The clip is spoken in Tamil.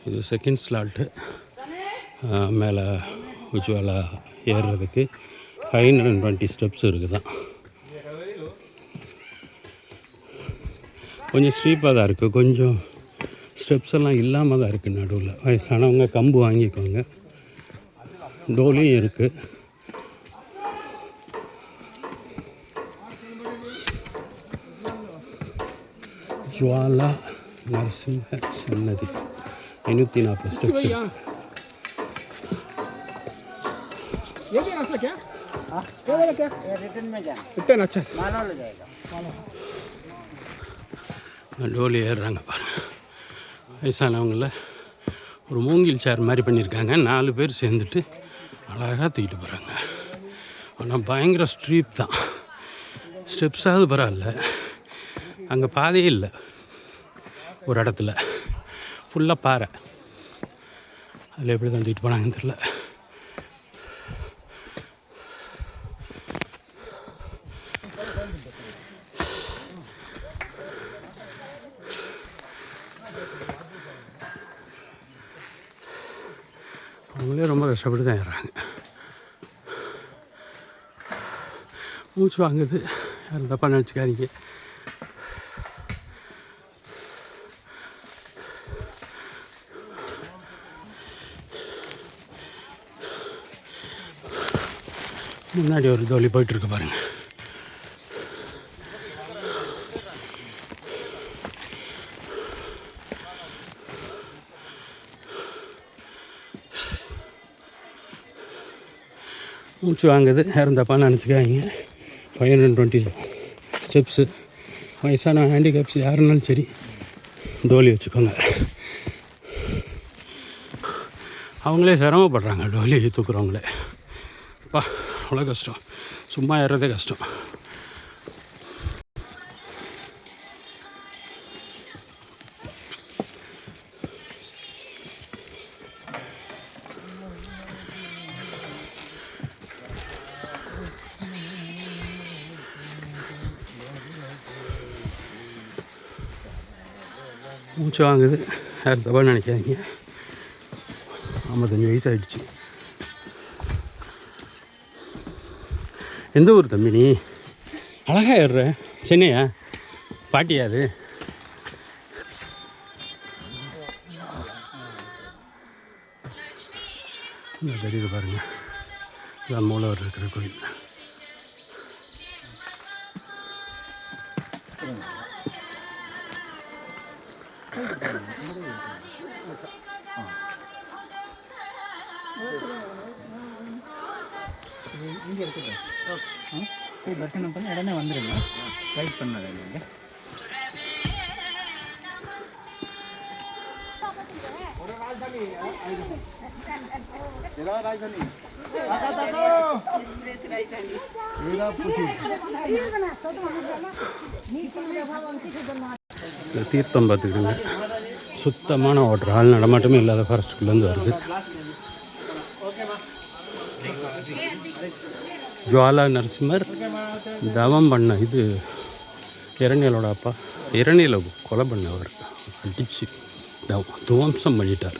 இது செகண்ட் ஸ்லாட்டு. மேலே உஜ்வாலா ஏறுறதுக்கு 520 ஸ்டெப்ஸ் இருக்குது தான். கொஞ்சம் ஸ்டீப்பாக தான் இருக்குது, கொஞ்சம் ஸ்டெப்ஸ் எல்லாம் இல்லாமல் தான் இருக்குது. நடுவில் வயசானவங்க கம்பு வாங்கிக்கோங்க. டோலியும் இருக்குது. ஜுவாலா நரசிம்ம சன்னதி 540 ஸ்டெப்ஸ் இருக்குது. டோலி ஏறுறாங்க பாருங்க. வயசானவங்கள ஒரு மூங்கில் சேர் மாதிரி பண்ணியிருக்காங்க. 4 பேர் சேர்ந்துட்டு அழகாக தூக்கிட்டு போகிறாங்க. ஆனால் பயங்கர ஸ்ட்ரீப் தான். ஸ்டெப்ஸாவது பரவாயில்ல, அங்கே பாதையே இல்லை. ஒரு இடத்துல ஃபுல்லாக பாறை, அதில் எப்படி தான் தூக்கிட்டு போனாங்கன்னு தெரியல. அவங்களே ரொம்ப கஷ்டப்பட்டு தான் ஏறுறாங்க. மூச்சு வாங்குது, யாரும் தப்பாக நினச்சிக்காதீங்க. முன்னாடி ஒரு தோழி போயிட்டுருக்கு பாருங்கள். மூச்சு வாங்குது, யாரும் தப்பாக நினச்சிக்காதீங்க. 520 ஸ்டெப்ஸு. வயசான ஹேண்டிகேப்ஸ் யாருன்னாலும் சரி டோலி வச்சுக்கோங்க. அவங்களே சிரமப்படுறாங்க டோலி தூக்குறவங்களே. அப்பா அவ்வளோ கஷ்டம், சும்மா ஏறுறதே கஷ்டம். மூச்சு வாங்குது, யாரும் தப்பாக நினைக்காதீங்க. 55 வயசு ஆகிடுச்சு. எந்த ஊர் தம்பி நீ? அழகாக ஏறுற. சென்னையா? பாட்டியா அது? தெரியுது பாருங்கள், இதான் மூலவர் இருக்கிற கோயில். இங்கே இருக்குது. போய் தரிசனம் பண்ணி உடனே வந்துடுங்க. வெயிட் பண்ணாத நீங்கள். இந்த தீர்த்தம் பார்த்துக்கிடுங்க, சுத்தமான வாட்டர். ஆள் நடமாட்டமே இல்லாத ஃபாரஸ்ட்டுக்குள்ளேருந்து வருது. ஜுவாலா நரசிம்மர் தவம் பண்ண இது இரணியலோட அப்பா. இரணியலை கொலை பண்ணவர் அடித்து துவம்சம் பண்ணிட்டார்.